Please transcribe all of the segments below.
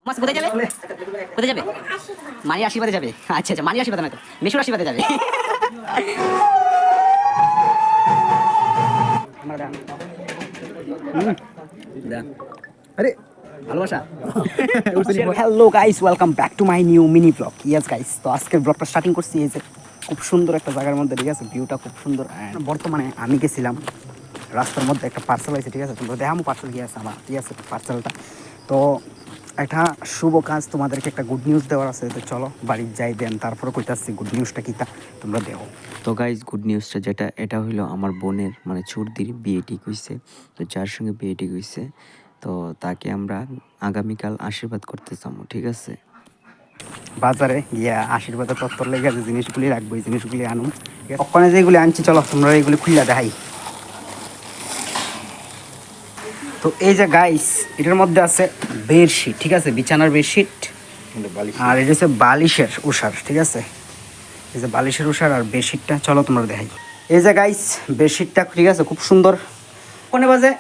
মাস কোথায় যাবে? কোথায় যাবে? মানি আশীর্বাদে যাবে। আচ্ছা আচ্ছা, মানি আশীর্বাদে না তো, মেশুর আশীর্বাদে যাবে। আরে ভালোবাসা। Hello guys, welcome back to my new mini blog. Yes guys, তো আজকের ব্লগটা স্টার্টিং করছি এই যে খুব সুন্দর একটা জায়গার মধ্যে, ঠিক আছে? ভিউটা খুব সুন্দর। বর্তমানে আমি গেছিলাম রাস্তার মধ্যে, একটা পার্সেল আছে, ঠিক আছে? তোমরা দেখামো পার্সেল কি আছে আমার, ঠিক আছে? পার্সেলটা তো একটা শুভ কাজ, তোমাদেরকে একটা গুড নিউজ দেওয়ার আছে। তো চলো বাড়ি যাই, দেন তারপরে কইতাছি গুড নিউজটা কি তা তোমরা দেখো। তো গাইজ, গুড নিউজটা যেটা, এটা হইলো আমার বোনের মানে ছুটির বিয়ে ঠিক হইছে। তো যার সঙ্গে বিয়ে ঠিক হইছে, তো তাকে আমরা আগামীকাল আশীর্বাদ করতে যাবো, ঠিক আছে? বাজারে গিয়া আশীর্বাদের তত্ত্বর লেগে যে জিনিসগুলি রাখবো, এই জিনিসগুলি আনুন। ওখানে যেগুলি আনছি চলো তোমরা এইগুলি খুললা দেখাই। তো এই যে গাইস, এটার মধ্যে আছে বেডশিট, ঠিক আছে? বিছানার বেডশিট। আর এটা হচ্ছে বালিশের উষার, ঠিক আছে? এই যে বালিশের উষার আর বেডশিটটা চলো তোমরা দেখাই। এই যে গাইস বেডশিটটা, ঠিক আছে? খুব সুন্দর। ওখানে বাজে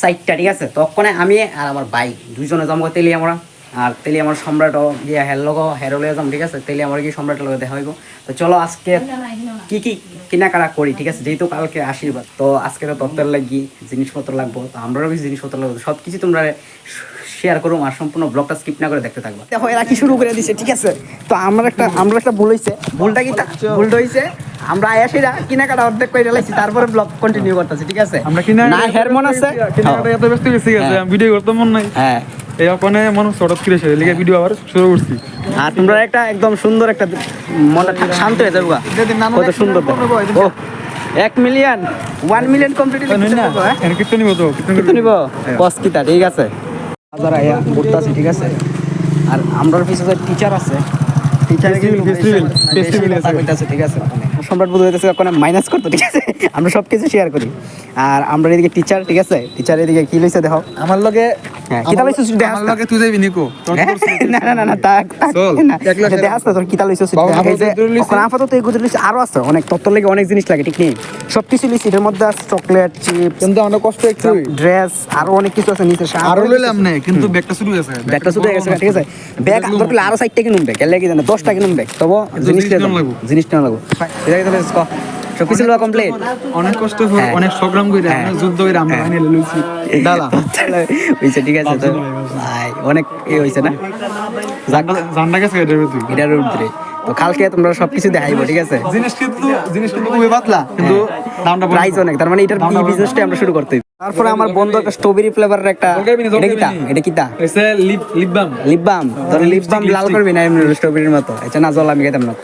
4টা, ঠিক আছে? তো ওখানে আমি আর আমার ভাই দুইজনে জমা তেলি আমরা, আর তেলি আমার সম্রাট গিয়া হের লগো হেরো লয়ে যাম, ঠিক আছে? তেলি আমার কি সম্রাটের লগে দেখা হইব। তো চলো আজকে কি কি কেনাকাটা করি, ঠিক আছে? যেহেতু কালকে আশীর্বাদ, তো আজকে তো তত্ত্বের লাগি জিনিসপত্র লাগবো, তো আমরাও কিছু জিনিসপত্র লাগবো। সব কিছু তোমরা শেয়ার করুম আর সম্পূর্ণ ব্লগটা স্কিপ না করে দেখতে থাকবো। দেখো এরা কি শুরু করে দিছে, ঠিক আছে? তো আমরা একটা ভুল হয়েছে। ভুলটা কি? ভুলটা হয়েছে আমরা আয়াসিরা কেনাকাটা অর্ধেক করে লাইছি, তারপরে ব্লগ কন্টিনিউ করতেছি, ঠিক আছে? আমরা কিনা না হের মন আছে, কেনাকাটা এত ব্যস্ত গেছি গেছে, আমি ভিডিও করতে মন নাই। হ্যাঁ, এই ওখানে মানুষ হঠাৎ করে এসে লিখে ভিডিও আবার শুরু করছি। আর তোমরা একটা একদম সুন্দর একটা মনটা শান্ত হয়ে যাবে। কত সুন্দর ও 1 মিলিয়ন 1 মিলিয়ন কমপ্লিট কীর্তন নিব তো, কিন্তু নিব বস কিতা, ঠিক আছে? বাজার আয়া ঘুরতে আছি, ঠিক আছে? আর আমরার পিছনে টিচার আছে, টিচার ঠিক আছে? সম্রাট বোধ হইতেছে ওখানে মাইনাস করতো, ঠিক আছে? আমরা সব কিছু শেয়ার করি। আর আমরা এদিকে টিচার, ঠিক আছে? টিচার এদিকে কি লইছে দেখো আমার লগে। হ্যাঁ, কিতা লইছিস দেখ। আমার লগে তুই যাবি নিকো? না না না না, দেখাস না তোর কিতা লইছিস। এখন আপাতত এগুলো লইছে, আরো আছে অনেক তত্ত্ব লাগে, অনেক জিনিস লাগে, ঠিক নেই? সব কিছু লইছি, এটার মধ্যে আছে চকলেট, চিপস, কিন্তু অনেক কষ্ট একটু ড্রেস, আরো অনেক কিছু আছে নিচে। আরো লইলাম না, কিন্তু ব্যাগটা শুরু হয়েছে, ব্যাগটা শুরু হয়ে গেছে, ঠিক আছে? ব্যাগ দরকার আরো 4টা কিনুন, ব্যাগ এর লাগি জানা 10টা কিনুন ব্যাগ, তবে জিনিসটা লাগবো। এটা তাহলে সব কিছু লওয়া কমপ্লিট। অনেক কষ্ট করে, অনেক সংগ্রাম করে, অনেক যুদ্ধ করে আমরা এনে লইছি ডালা হইছে, ঠিক আছে? তো ভাই অনেক হইছে না, জানটা গেছে এটার উপরে। তো কালকে তোমরা সবকিছু দেখাইবো, ঠিক আছে? জিনিস কিন্তু খুবই পাতলা, কিন্তু দামটা প্রাইস অনেক, তার মানে এটার এই বিজনেসটা আমরা শুরু করতে হইব। তারপরে আমার বন্ধু একটা স্ট্রবেরি ফ্লেভারের একটা, এটা কিতা লিপ বাম। তোর লিপ বাম লাল করবি না এমনি স্ট্রবেরির মতো? আচ্ছা না, জল আমি খেতাম না।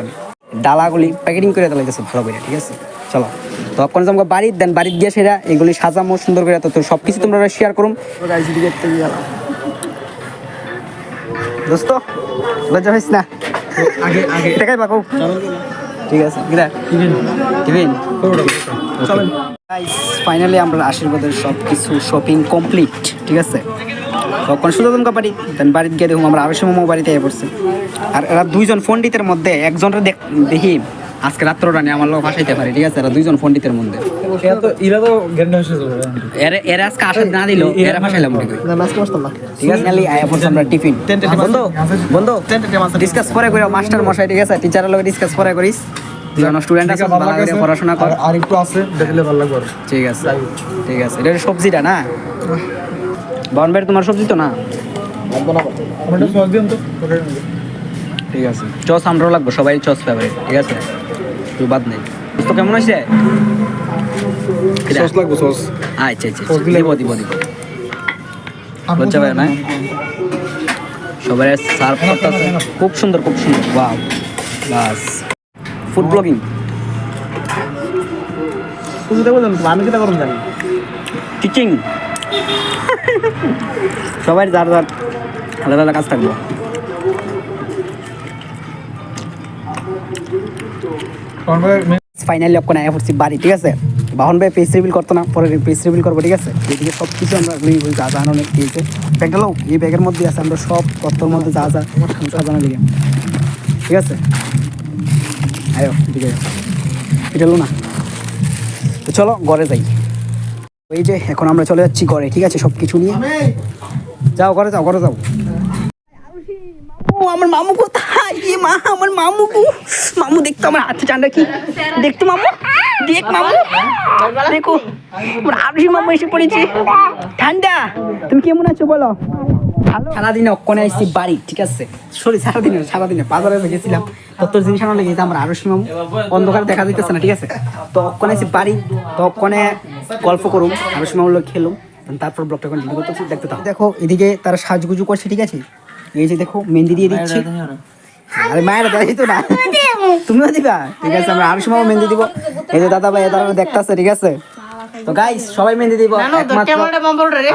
ডালাগুলি প্যাকেটিং করে দেওয়া গেছে ভালো করে, ঠিক আছে? চলো তো এখন যাবো বাড়ির, দেন বাড়ির গিয়ে সেটা এগুলি সাজামো সুন্দর করে। তো সব কিছু তোমরা শেয়ার করুম। দোস্ত লজ্জা হইস না, আগে দেখাই পাকো, ঠিক আছে? টিফিন ফাইনালি আমরা আশীর্বাদের সব কিছু শপিং কমপ্লিট, ঠিক আছে? তখন শুধু তোমরা বাড়ি, দেন বাড়িতে গিয়ে দেখুন আমরা আরো সময় বাড়িতে এসে পড়ছি। আর এরা দুইজন পণ্ডিতের মধ্যে একজনের দেখি আজকে রাত্রটা নিয়ে আমার লোক ভাসাইতে পারে, ঠিক আছে? এরা দুইজন পণ্ডিতের মধ্যে এরা আজকে আশা না দিল, এরা ভাসাইলাম, ঠিক আছে? আয়া পড়ছে আমরা টিফিন। বন্ধু ডিসকাস পরে করি মাস্টার মশাই, ঠিক আছে? টিচারের লগে ডিসকাস পরে করিস। স্টুডেন্ট আছে, ভালো করে পড়াশোনা কর। আর একটু আছে দেখলে ভালো লাগবে, ঠিক আছে? ঠিক আছে, এটা সবজিটা না বাউনবাড়ি, তোমার সবজি তো না? ঠিক আছে, চস আমরাও লাগবো, সবাই চস ফেভারিট, ঠিক আছে? তুই বাদ নেই। তো কেমন হয়েছে? সস লাগবে, সস। আচ্ছা আচ্ছা, দিব লজ্জা পায় না? সবাই সার্ভ করতেছে, খুব সুন্দর খুব সুন্দর। ওয়াও, বাস ফুড ব্লগিং। আমি কিটা করুন জানি টিচিং। সবাই যার যার আলাদা আলাদা কাজ থাকবো। ফাইনালি অক্ষণ আয়া পড়ছি বাড়ি, ঠিক আছে? বাহন ভাই ফেস রিভিল করতো না, পরে ফেস রিভিল করবো, ঠিক আছে? এদিকে সব কিছু আমরা যা জানো অনেক দিয়েছে। ব্যাগটা লো, এই ব্যাগের মধ্যে আছে আমরা সব তত্ত্বর মধ্যে যা সাজানো দিকে, ঠিক আছে? আয়ো দিকে এটা লো না। তো চলো ঘরে যাই। এই যে এখন আমরা চলে যাচ্ছি ঘরে, ঠিক আছে? সব কিছু নিয়ে যাও, ঘরে যাও। আমার মামু কোথায়? এ মা, আমার মামু গো। মামু দেখতো আমার হাতে চান্ডা কি দেখতো মামু, দেখ মামু, দেখো আমার আরুষি মামু এসে পড়েছে। ঠান্ডা, তুমি কেমন আছো বলো? ভালো। সারাদিনে অক্ষণে আসছি বাড়ি, ঠিক আছে? সারাদিনে বাজারে গেছিলাম, তত্তর জিনিস আনা লেগেছে আমার আরুষি মামু, অন্ধকারে দেখা যাইতেছে না, ঠিক আছে? তো অক্ষণে আসছি বাড়ি, তো অক্ষণে গল্প করুম, আরুষি মামুর লোক খেলুম, তারপর ব্লগটা কন্টিনিউ করতেছি, দেখতে থাকো। দেখো এদিকে তারা সাজগুজু করছে, ঠিক আছে? এই যে দেখো মেহেন্দি দিয়ে দিচ্ছি। আরে মায়ের দাঁড়িয়ে তো না, তুমিও দিবা, ঠিক আছে? আমরা আরুষি মামু মেহেন্দি দিব। এই যে দাদা ভাই দাদা দেখতেছে, ঠিক আছে? তো গাইস সবাই মেহেন্দি দিব, একমাত্র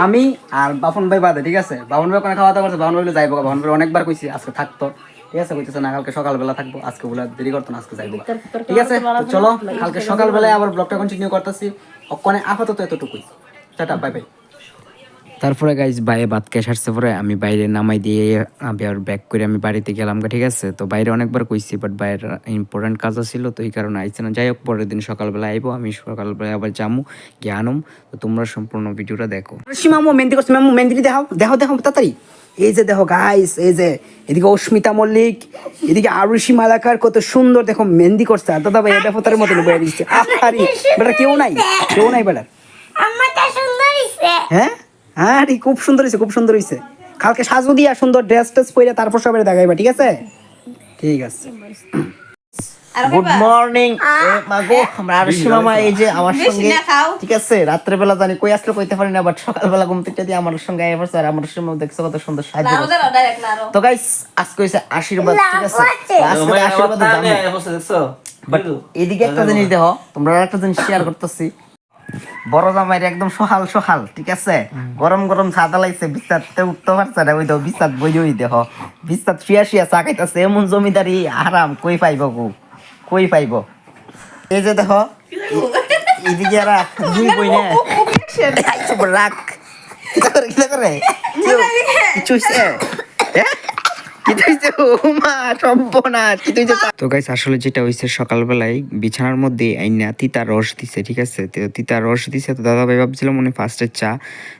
আমি আর বাপন ভাই বাদে, ঠিক আছে? বাপন ভাই ওখানে খাওয়া দাওয়া করছে, বাপন ভাই যাইবো, বাপন ভাই অনেকবার কইছি আজকে থাকতো, ঠিক আছে? কইতেছে না কালকে সকালবেলা থাকবো, আজকে বলে দেরি করতো না, আজকে যাইবো, ঠিক আছে? তো চলো কালকে সকালবেলায় আবার ব্লগটা কন্টিনিউ করতেছি। ওখানে আপাতত এতটুকুই, টাটা, বাই বাই। তারপরে গাইজ বাইরে ভাত খেয়ে সারছে পরে আমি বাইরে নামাই দিয়ে আবার ব্যাক করে আমি বাড়িতে গেলাম, ঠিক আছে? তো বাইরে অনেকবার কইছি, বাট বাইরে ইম্পর্টেন্ট কাজ ছিল, তো এই কারণে আইছে না। যাই হোক, পরের দিন সকালবেলা আইবো, আমি সকালবেলা আবার যামু গিয়ে আনম। তো তোমরা সম্পূর্ণ ভিডিওটা দেখো। আরুষি মামু মেহেন্দি করছে, মামু মেহেন্দি দেখাও, দেখো দেখো তাড়াতাড়ি। এই যে দেখো গাইস, এই যে এদিকে অস্মিতা মল্লিক, এদিকে আরুষি মালাকার, কত সুন্দর দেখো মেহেন্দি করছে। আর দাদা ভাই এটা ফতার মতন বয়ে দিচ্ছে। আরে বেটা কেউ নাই, কেউ নাই বেটা। হ্যাঁ হ্যাঁ, খুব সুন্দর হয়েছে, খুব সুন্দর হয়েছে। কালকে সাজু দিয়া সুন্দর ড্রেস টেস পরে তারপর সবাই দেখাইবা, ঠিক আছে? ঠিক আছে। গুড মর্নিং মাগো, আমরা আরুষি মামা এই যে আমার সঙ্গে, ঠিক আছে? রাত্রে বেলা জানি কই আসলে কইতে পারি না, বাট সকালবেলা ঘুম থেকে দিয়ে আমার সঙ্গে আইয়া পড়ছে। আর আমার সঙ্গে দেখছো কত সুন্দর সাহায্য করছে। তো গাইস আজকে হইছে আশীর্বাদ, ঠিক আছে? আজকে আশীর্বাদ জানো, বাট এদিকে একটা জিনিস দেখো, তোমরা একটা জিনিস শেয়ার করতেছি। বড় জামাইয়ের একদম সকাল সকাল, ঠিক আছে? গরম গরম ছাদা লাইছে, বিছাতে উঠতে পারছে না, ওই তো বিছাত বই দেখো, বিছাত শুয়া শুয়া চা খাইতেছে। এমন জমিদারি আরাম কই পাইব গো, কই পাইব? এই যে দেখো এদিকে রাখ, দুই বই না রাখ, কিতা করে কিতা করে কিছু হইছে? তো গাইস আসলে যেটা হয়েছে, সকালবেলায় বিছানার মধ্যে আইনা তিতা রস দিছে, ঠিক আছে? তো তিতা রস দিছে, তো দাদা ভাই ভাবছিলাম মনে ফার্স্টের চা,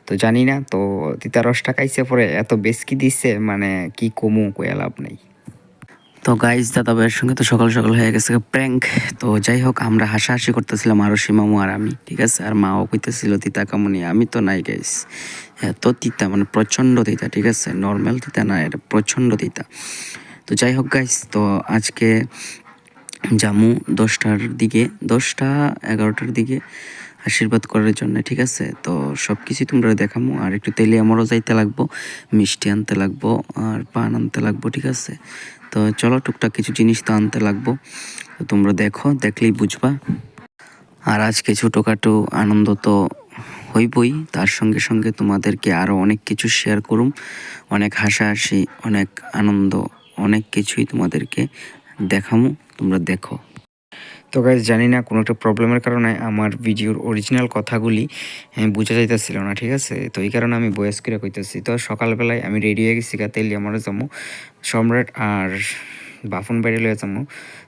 তো জানি না। তো তিতা রসটা খাইছে পরে এত বেশকি দিছে, মানে কি কমু, কইয়া লাভ নাই। তো গাইজ দাদা ভাইয়ের সঙ্গে তো সকাল সকাল হয়ে গেছে প্র্যাঙ্ক। তো যাই হোক, আমরা হাসাহাসি করতেছিলাম আরুষি মামু আর আমি, ঠিক আছে? আর মাও কইতেছিল তিতা কামুনি, আমি তো নাই গাইস। এত তিতা, মানে প্রচণ্ড তিতা, ঠিক আছে? নর্মাল তিতা না, এটা প্রচণ্ড তিতা। তো যাই হোক গাইস, তো আজকে জামু 10টার দিকে, 10টা-11টার দিকে আশীর্বাদ করার জন্য, ঠিক আছে? তো সব কিছুই তোমরা দেখামো। আর একটু তেলে আমারও যাইতে লাগবো, মিষ্টি আনতে লাগবো, আর পান আনতে লাগবো, ঠিক আছে? তো চলো, টুকটাক কিছু জিনিস তো আনতে লাগবো, তো তোমরা দেখো, দেখলেই বুঝবা। আর আজকে ছোটোখাটো আনন্দ তো হইবই, তার সঙ্গে সঙ্গে তোমাদেরকে আরও অনেক কিছু শেয়ার করুম, অনেক হাসাহাসি, অনেক আনন্দ, অনেক কিছুই তোমাদেরকে দেখামু, তোমরা দেখো। তো গাইজ জানি না কোনো একটা প্রবলেমের কারণে আমার ভিডিওর অরিজিনাল কথাগুলি বোঝা যাইতেছিল না, ঠিক আছে? তো এই কারণে আমি ভয়েস করে কইতেছি। তো সকালবেলায় আমি রেডি হয়ে গেছি, তেলি আমার যাবো, সম্রাট আর বাফন বাইরে লয়ে যাবো।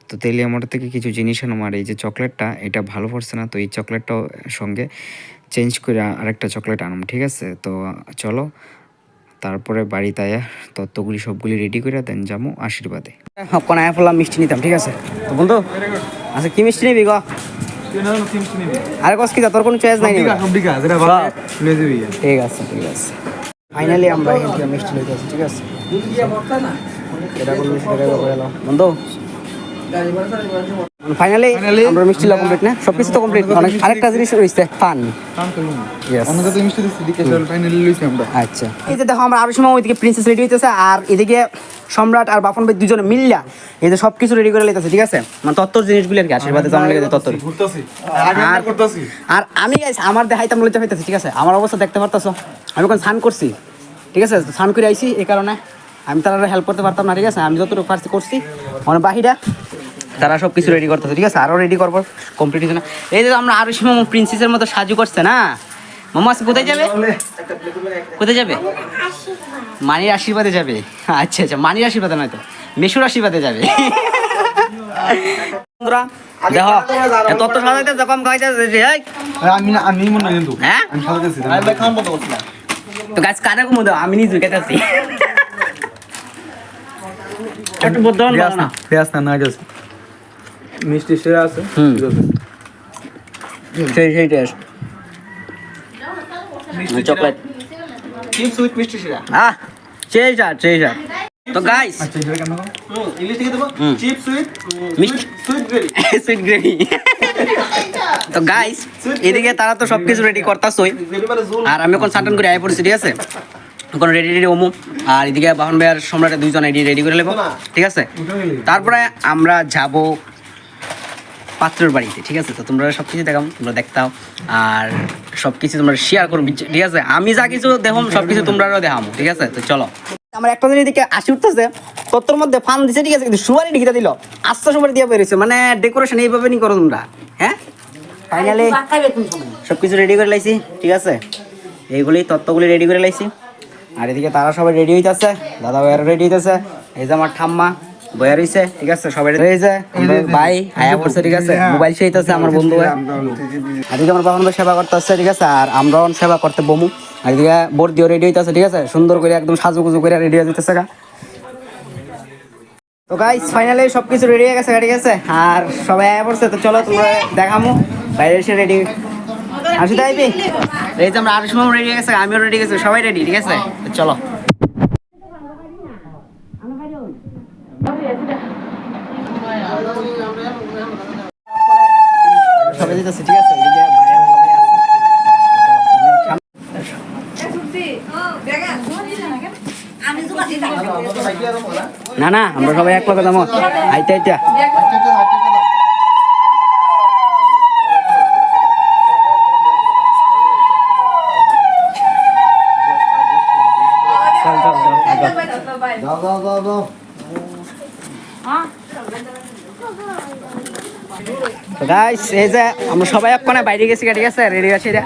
তো তেলি আমার থেকে কিছু জিনিস আনো, আর এই যে চকলেটটা, এটা ভালো পড়ছে না, তো এই চকলেটটাও সঙ্গে চেঞ্জ করে আরেকটা চকলেট আনুম, ঠিক আছে? তো চলো তারপরে বাড়িতে আয়া তত্ত্বগুলি সবগুলি রেডি করে দেন যাবো আশীর্বাদে। কোন আয়া পড়লাম মিষ্টি নিতাম, ঠিক আছে? তো বন্ধু আচ্ছা কি মিষ্টি নিবি গো? আরে কস কি তোর কোনো চয়েস নাই? ঠিক আছে ঠিক আছে, ফাইনালি আমরা এখান থেকে মিষ্টি লইতে আছি, ঠিক আছে? এটা কোন মিষ্টি গেল বন্ধু? ফাইনালি আমরা মিষ্টি লা কমপ্লিট না, সবকিছু তো কমপ্লিট। অনেক আরেকটা জিনিস রইছে, পান। আচ্ছা, এই যে দেখো আমরা আরো সময় ওইদিকে প্রিন্সেস রেডি হইতেছে, আর এদিকে সম্রাট আর বাপন ভাই দুজনে মিল্লা এই যে সবকিছু রেডি করে লইতেছে, ঠিক আছে? মানে তত্ত্বর জিনিসগুলি আর কি, আশীর্বাদে জানা লেগে তত্ত্বর। আর আমি আমার দেখাইতাম লইতে হইতেছে, ঠিক আছে? আমার অবস্থা দেখতে পারতেছো, আমি এখন স্নান করছি, ঠিক আছে? স্নান করে আইছি, এই কারণে আমি তারা হেল্প করতে পারতাম না, ঠিক আছে? আমি যতটুকু পারছি করছি, মানে বাহিরা তারা সব কিছু রেডি করতেছে, ঠিক আছে? আরও রেডি করবো কমপ্লিট হয়েছে না। এই যে আমরা আরো মামু প্রিন্সেসের মতো সাজু করছে না। মামা আজকে কোথায় যাবে? কোথায় যাবে? মানির আশীর্বাদে যাবে। আচ্ছা আচ্ছা, মানির আশীর্বাদে নয় তো, মেশুর আশীর্বাদে যাবে। দেখো তত্ত্ব সাজাইতে যখন খাইতে আমি মনে হয় কিন্তু হ্যাঁ আমি সাজাইতেছি তো গাছ কাটা কমো দাও, আমি নিজে কেটেছি। একটু বর্ধমান ভালো না পেঁয়াজ না গেছে মিষ্টি সেরা আছে সেই টেস্ট চকলেট চিপস উইথ মিষ্টি সেরা সেই যা তো গাইস আচ্ছা এটা কেন ইংলিশ থেকে দেবো চিপস উইথ মিষ্টি সুইট গ্রেভি সুইট গ্রেভি তো গাইস এদিকে তারা তো সবকিছু রেডি করতেছই গ্রেভি মানে ঝোল আর আমি এখন সান্টান করে আয় পড়ছি ঠিক আছে এখন রেডি ওমু আর এদিকে বাহন ভাই আর সম্রাটে দুইজন রেডি করে নেবো ঠিক আছে তারপরে আমরা যাব পাত্রের বাড়িতে ঠিক আছে তো তোমরা সব কিছু দেখাম তোমরা দেখতাও আর সব কিছু তোমরা শেয়ার করো ঠিক আছে আমি যা কিছু দেখো সব কিছু তোমরাও দেখামো ঠিক আছে তো চলো আমার একটা দিন এদিকে আসি উঠতেছে তোর মধ্যে ফান দিছে ঠিক আছে কিন্তু সুপারি ঢিকিটা দিল আস্তে সুপারি দিয়ে বেরিয়েছে মানে ডেকোরেশন এইভাবে নি করো তোমরা হ্যাঁ ফাইনালি সব কিছু রেডি করে লাইছি ঠিক আছে এইগুলি তত্ত্বগুলি রেডি করে লাইছি আর এদিকে তারা সবাই রেডি হইতেছে দাদা ভাইয়ার রেডি হইতেছে এই যে আমার ঠাম্মা বয়া রইছে ঠিক আছে সবাই রয়েছে ভাই আয়া পড়ছে ঠিক আছে মোবাইল সেইতেছে আমার বন্ধু আর এদিকে আমার বাহন সেবা করতে আসছে ঠিক আছে আর আমরাও সেবা করতে বমু আর এদিকে বর্দিও রেডি হইতেছে ঠিক আছে সুন্দর করে একদম সাজুগুজু করে রেডি হয়ে যেতেছে তো গাইস ফাইনালি সবকিছু রেডি হয়ে গেছে ঠিক আছে আর সবাই আয়া পড়ছে তো চলো তোমরা দেখামু বাইরে এসে রেডি আসি তাইবি এই যে আমরা আরো সময় রেডি হয়ে গেছে আমিও রেডি গেছি সবাই রেডি ঠিক আছে তো চলো সবাই দিতেছে ঠিক আছে এদিকে ভাইয়েরা সবাই আছে না না আমরা সবাই এক লগে যাবো আইটা আইটা গাইস এই যে আমরা সবাই একখানে বাইরে গেছি ঠিক আছে রেডি আছি রে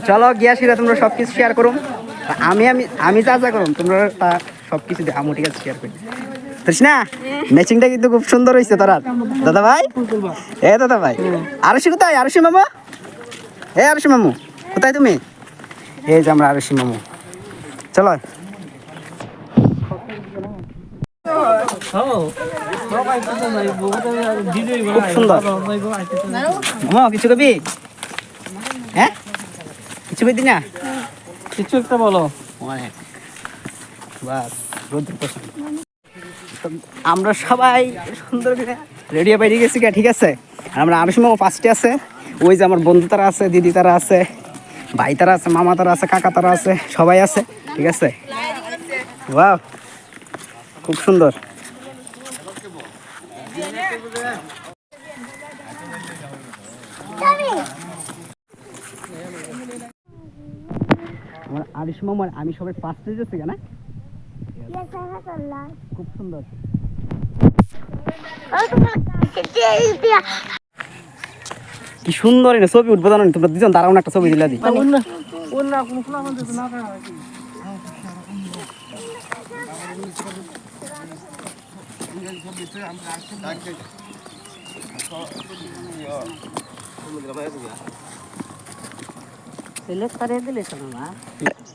চলো গিয়া সিরা তোমরা সব কিছু শেয়ার করুম আমি যা করুম তোমরা তা সব কিছু দেখামো ঠিক আছে শেয়ার করি না ম্যাচিংটা কিন্তু খুব সুন্দর হয়েছে তোরা দাদা ভাই দাদা ভাই আরশি কোথায় আরশি মামু আরশি মামু কোথায় তুমি এই যে আমরা আরশি মামু চলো খুব সুন্দর কিছু কবি হ্যাঁ কিছু কবি না কিছু একটা বলো বাস আমরা সবাই সুন্দর করে রেডি বাইরে গেছি ঠিক আছে আর আমরা আরো সময় ফার্স্টে আছে ওই যে আমার বন্ধু তারা আছে দিদি তারা আছে ভাই তারা আছে মামা তারা আছে কাকা তারা আছে সবাই আছে ঠিক আছে বাহ খুব সুন্দর আমার আরিশ মামার আমি সবাই ফার্স্টে যাচ্ছি না খুব সুন্দর কি সুন্দর ছবি উঠবো জানো তোমরা দুজন দাঁড়াও একটা ছবি দিলা দি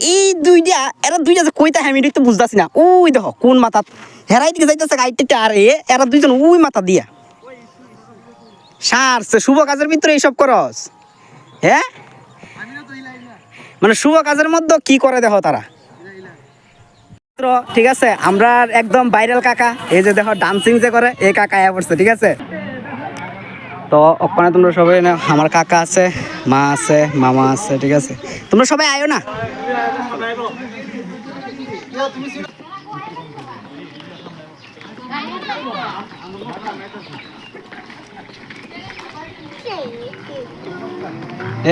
এই দুইটা এরা দুইটা যে কইতা আমি একটু বুঝতাছি না ওই দেখো কোন মাথাত হেরাই দিকে যাইতেছে গাইতে আর এরা দুইজন ওই মাথা দিয়া সারছে শুভ কাজের ভিতরে এইসব করস হ্যাঁ মানে শুভ কাজের মধ্যে কি করে দেখো তারা ঠিক আছে আমরা একদম ভাইরাল কাকা এই যে দেখো ডান্সিং যে করে এই কাকা আয়া পড়ছে ঠিক আছে তো ওখানে তোমরা সবাই না আমার কাকা আছে মা আছে মামা আছে ঠিক আছে তোমরা সবাই আয়ো না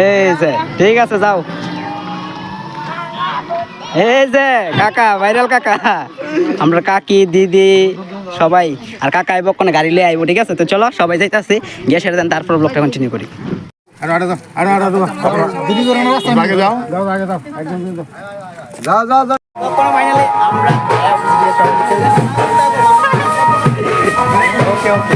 এই যে ঠিক আছে যাও এই যে কাকা ভাইরাল কাকা আমরা কাকি দিদি সবাই আর কাকা আইব কোনো গাড়ি লিয়ে আইব ঠিক আছে তো চলো সবাই যাইতাছি গিয়ে সেটা দেন তারপর ব্লগটা কন্টিনিউ করি ওকে ওকে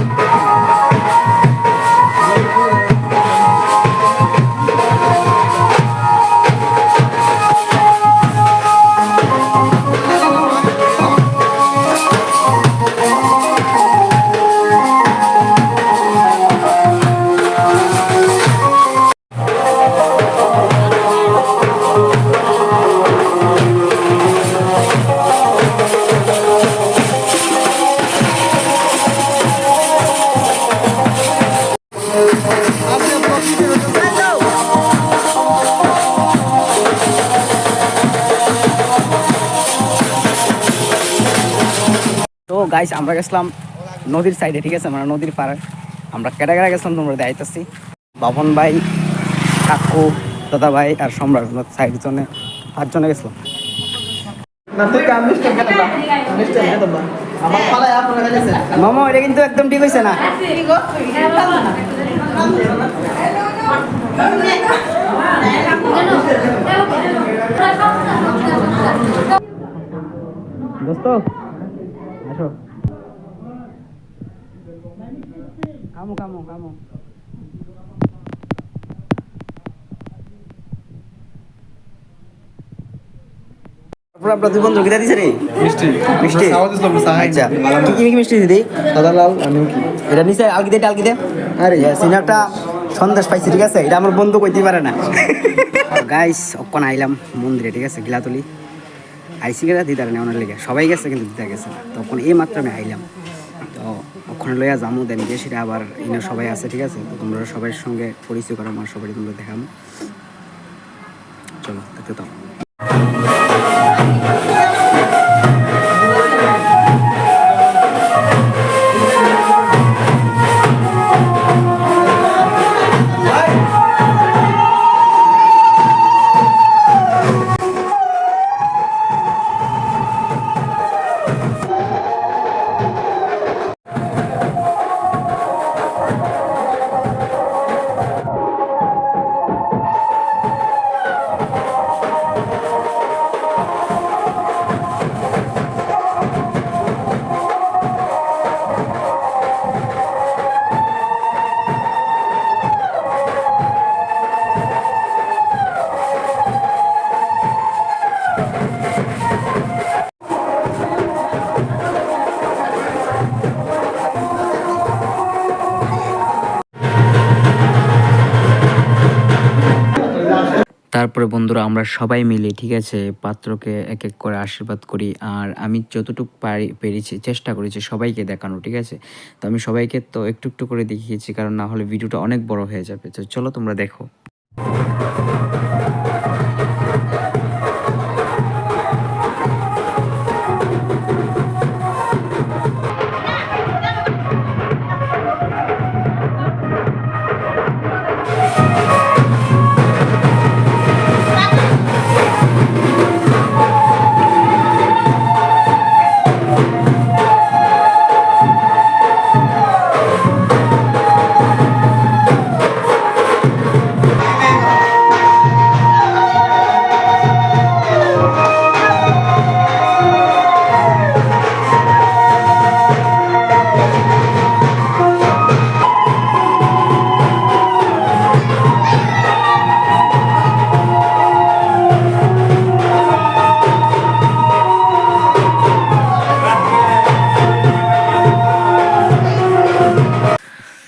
তো গাইস আমরা গেছিলাম নদীর সাইডে, ঠিক আছে, মানে নদীর পাড়ে। আমরা কেটে গেছিলাম, তোমরা দেখাইতেছি। বাবন ভাই, কাকু, দাদা ভাই আর সম্রাট, সাইড জনে 5 জনে গেছিলাম। মামা এটা কিন্তু একদম ঠিক হয়েছে না। দোস্ত আসো, কামো কামো কামো। আপনার দুই বন্ধু কিনা দিছে রে? মিষ্টি মিষ্টি? আচ্ছা, কি কি মিষ্টি দিদি? সাদা লাল আর নিমকি। এটা নিচে আলগি দে। আরে সিনাটা সন্দেশ পাইছি, ঠিক আছে, এটা আমার বন্ধু কইতে পারে না। গাইস অকন আইলাম মন্দিরে, ঠিক আছে, গিলাতলি আইসি গেলা দিদার নেওয়ার লেগে সবাই গেছে, কিন্তু দিদা গেছে না। তখন এই মাত্র আমি আইলাম, তো ওখানে লইয়া যামু দেন যে সেটা আবার ইনা সবাই আছে, ঠিক আছে। তো তোমরা সবার সঙ্গে পরিচয় করা, আমার সবাই তোমরা দেখাম, চলো দেখতে দাও। তারপরে বন্ধুরা আমরা সবাই মিলে, ঠিক আছে, পাত্রকে এক এক করে আশীর্বাদ করি। আর আমি যতটুকু পেরেছি চেষ্টা করেছি সবাইকে দেখানো, ঠিক আছে। তো আমি সবাইকে তো একটু একটু করে দেখিয়েছি, কারণ না হলে ভিডিওটা অনেক বড় হয়ে যাবে। তো চলো তোমরা দেখো।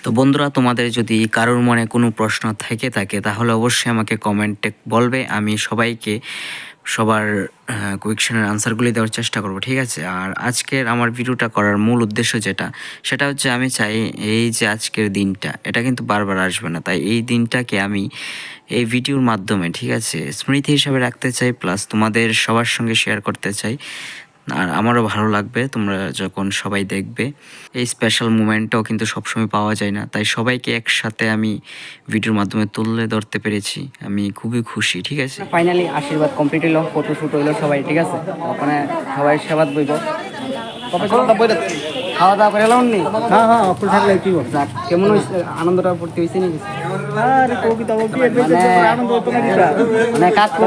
তো বন্ধুরা, তোমাদের যদি কারোর মনে কোনো প্রশ্ন থেকে থাকে তাহলে অবশ্যই আমাকে কমেন্টে বলবে, আমি সবাইকে সবার কোয়েকশনের আনসারগুলি দেওয়ার চেষ্টা করব, ঠিক আছে। আর আজকের আমার ভিডিওটা করার মূল উদ্দেশ্য সেটা হচ্ছে আমি চাই এই যে আজকের দিনটা, এটা কিন্তু বারবার আসবে না, তাই এই দিনটাকে আমি এই ভিডিওর মাধ্যমে, ঠিক আছে, স্মৃতি হিসাবে রাখতে চাই, প্লাস তোমাদের সবার সঙ্গে শেয়ার করতে চাই। আর আমারও ভালো লাগবে তোমরা যখন সবাই দেখবে। এই স্পেশাল মুমেন্টটাও কিন্তু সবসময় পাওয়া যায় না, তাই সবাইকে একসাথে আমি ভিডিওর মাধ্যমে তুলে ধরতে পেরেছি, আমি খুবই খুশি, ঠিক আছে। ফাইনালি আশীর্বাদ কমপ্লিট হইলো, ফটোশুট হইলো সবাই, ঠিক আছে। ওখানে সবাই সেবাদ বইব, খাওয়া দাওয়া করে এলাম নি? হ্যাঁ অকুল থাকলে কি বল, যাক কেমন হয়েছে, আনন্দটা ভর্তি হয়েছে নাকি? মানে কাকু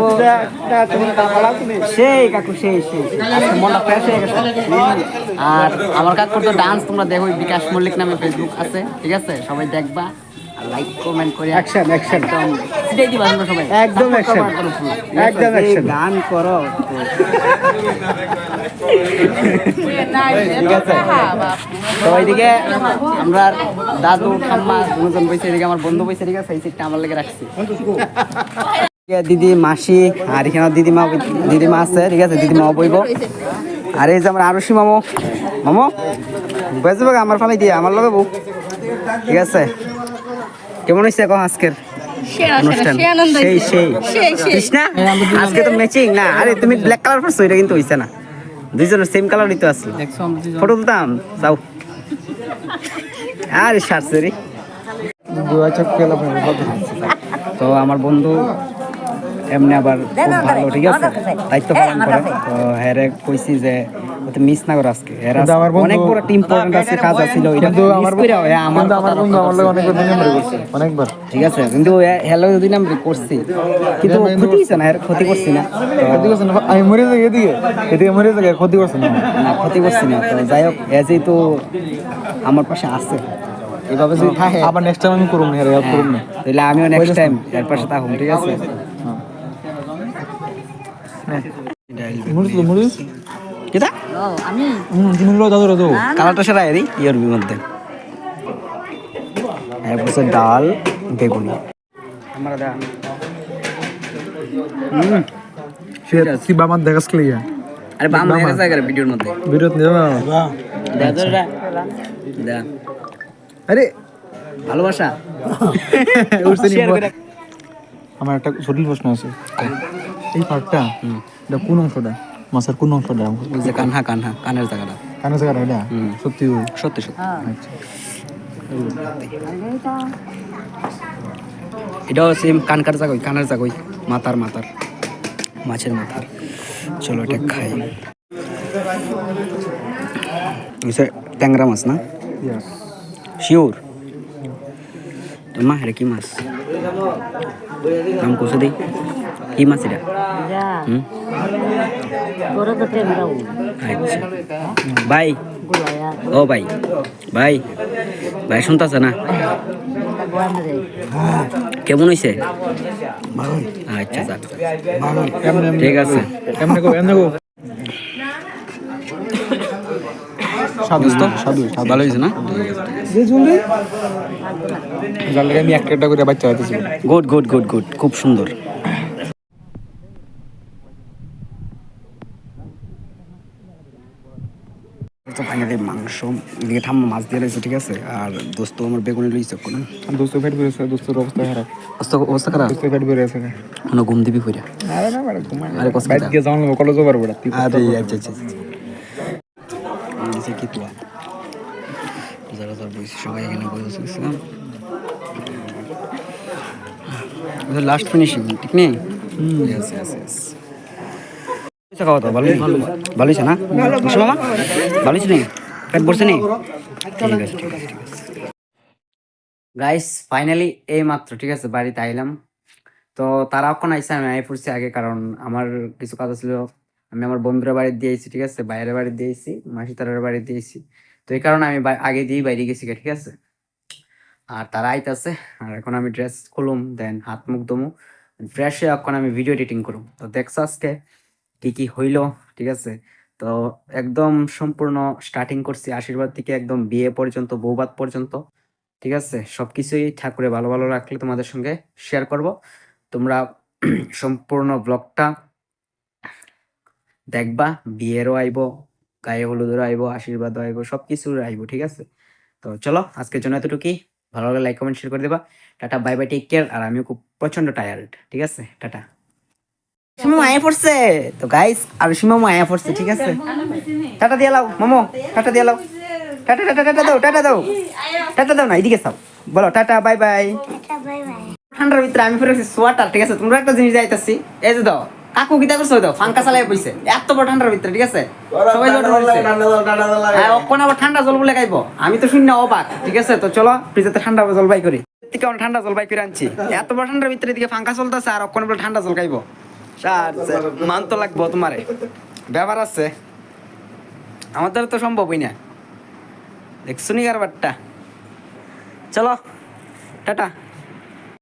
সেই কাকু সেই আজকে মনটা ফ্রেশ হয়ে গেছে। আর আমার কাকুর তো ডান্স তোমরা দেখো, বিকাশ মল্লিক নামে ফেসবুক আছে, ঠিক আছে, সবাই দেখবা, লাইক কমেন্ট করে অ্যাকশন একদম সিটাই দিবা তোমরা সবাই, একদম অ্যাকশন একদম অ্যাকশন গান করো, ঠিক আছে। তো ওইদিকে আমরা দাদু ঠাম্মা দুজন বসে, এদিকে আমার বন্ধু বসে, ঠিক আছে, এই সিটটা আমার লেগে রাখছি। দিদি মাসি আর এখানে দিদিমা আছে, ঠিক আছে, দিদিমা বইব। আর এই যে আমার আরশি মামো বুঝতে পারো আমার ফালাই দিয়ে আমার লগে বউ, ঠিক আছে। কেমন হয়েছে এখন আজকের অনুষ্ঠান? সেই কৃষ্ণা আজকে তো ম্যাচিং না, আরে তুমি ব্ল্যাক কালার পরছো, এটা কিন্তু হইছে না, দুইজনের সেম কালারই তো আসলো ফটো তুলতাম যাও আরে সারছে রে তো আমার বন্ধু এমনি আবার খুব ভালো ঠিক আছে দায়িত্ব পালন করে তো হ্যাঁ কইছি যে মিস না করে আজকে অনেক বড় টিম ইম্পর্টেন্ট আছে কাজ আছিল অনেকবার ঠিক আছে কিন্তু হ্যালো যদি নাম্বার করছি কিন্তু ক্ষতি হয়েছে না এর ক্ষতি করছি না ক্ষতি করছে না আমি মরে যাই এদিকে মরে যাই ক্ষতি করছে না না ক্ষতি করছি না তো যাই হোক যেহেতু আমার পাশে আছে এভাবে যদি থাকে আবার নেক্সট টাইম আমি করব না হেল্প করব না তাহলে আমিও নেক্সট টাইম এর পাশে থাকুম ঠিক আছে মুড়িস কিটা আমি জিনিসগুলো দাদু কালারটা সেরা এরই ইয়ের মধ্যে এরপর ডাল বেগুনি আমরা দা তুই বাবার দেখাস লিয়া আরে বাম দেখা যায় করে ভিডিওর মধ্যে বিরত নিও না দা আরে ভালোবাসা আমার একটা জটিল প্রশ্ন আছে এই পার্টটা এটা কোন অংশটা মাছের কোন অংশটা ওই যে কানহা কানের জায়গাটা কানে জায়গাটা এটা সত্যি সত্যি সত্যি আচ্ছা এটাও সেম কানকার জায়গা কানের জায়গা মাথার মাছের মাথার চলো এটা খাই ট্যাংরা মাছ না শিওর মা এটা কি মাছ নাম কোসে দিই কি মাছ এটা আচ্ছা ভাই ও ভাই ভাই ভাই শুনতেছে না কেমন হয়েছে আচ্ছা যাক ঠিক আছে এমনি গো সাধু ভালো হয়েছে না যার লাগে আমি একটা করে বাচ্চা হইতেছি গুড খুব সুন্দর তো ফাইনালি মাংস এদিকে ঠাম্মা মাছ দিয়ে রয়েছে ঠিক আছে আর দোস্ত আমার বেগুনি লইছে কোনো দোস্ত পেট বেড়েছে দোস্তের অবস্থা খারাপ অবস্থা খারাপ দোস্তের পেট বেড়েছে কোনো ঘুম দিবি কইরা আরে না মানে ঘুমাই আরে কষ্ট বাইক গিয়ে যাওয়ার লোক কলেজে পারবো না আরে আচ্ছা দিছে কি তুয়া যারা বসে সবাই এখানে বসেছিলাম লাস্ট ফিনিশিং ঠিক নেই ইয়েস খাওয়া তো ভালো হয়েছে না মামা ভালো হয়েছে নেই পেট ভরছে নেই ঠিক আছে গাইস ফাইনালি এই মাত্র ঠিক আছে বাড়িতে আইলাম তো তারা এখন আইসে আমি আই পড়ছি আগে কারণ আমার কিছু কাজ ছিল আমি আমার বন্ধুরা বাড়ি দিয়েছি ঠিক আছে বাইরের বাড়ি দিয়েছি মাসি তারার বাড়ি দিয়েছি তো এই কারণে আমি আগে দিয়ে বাইরে গেছি ঠিক আছে আর তারা আইতাছে আর এখন আমি ড্রেস খুলুম দেন হাত মুখ দমু ফ্রেশ হয়ে এখন আমি ভিডিও এডিটিং করুম তো দেখছো আজকে কি হইলো ঠিক আছে তো একদম সম্পূর্ণ স্টার্টিং করছি আশীর্বাদ থেকে একদম বিয়ে পর্যন্ত বৌবাদ পর্যন্ত ঠিক আছে সবকিছুই ঠাকুরে ভালো রাখলে তোমাদের সঙ্গে শেয়ার করব তোমরা সম্পূর্ণ ব্লগটা দেখবা বিয়েরও আইবো গায়ে হলুদেরও আইবো আশীর্বাদও আইবো সবকিছুর আইবো ঠিক আছে তো চলো আজকের জন্য এতটুকুই ভালো লাগলে লাইক কমেন্ট শেয়ার করে দেবা tata bye bye take care আর আমিও খুব প্রচন্ড টায়ার্ড ঠিক আছে টাটা সিমা আয়া পড়ছে তো গাইস আর সিমা আয়া পড়ছে ঠিক আছে টাটা দিয়ে লাও মামো টাটা দিয়ে লাও টাটা দাও না এদিকে চাও বলো টাটা বাই বাই ঠান্ডার ভিতরে আমি ফেরেছি সোয়াটার ঠিক আছে তোমরা একটা জিনিস যাইতাছি এই যে দাও কাকু কিতা করছো দাও ফাঙ্কা চালাই পয়সে এত বড় ঠান্ডার ভিতরে ঠিক আছে সবাই কোন আবার ঠান্ডা জল বলে খাইবো আমি তো শূন্য অবাক ঠিক আছে তো চলো ফ্রিজেতে ঠান্ডা জল বাই করি কেমন ঠান্ডা জল বাই করে আনছি এত বড় ঠান্ডার ভিতরে দিকে ফাঙ্কা চলতেছে আর কোন বলে ঠান্ডা জল খাইবো মান তো লাগবো তোমারে ব্যাপার আছে আমাদের তো সম্ভবই না দেখছো নি কারবারটা চলো টাটা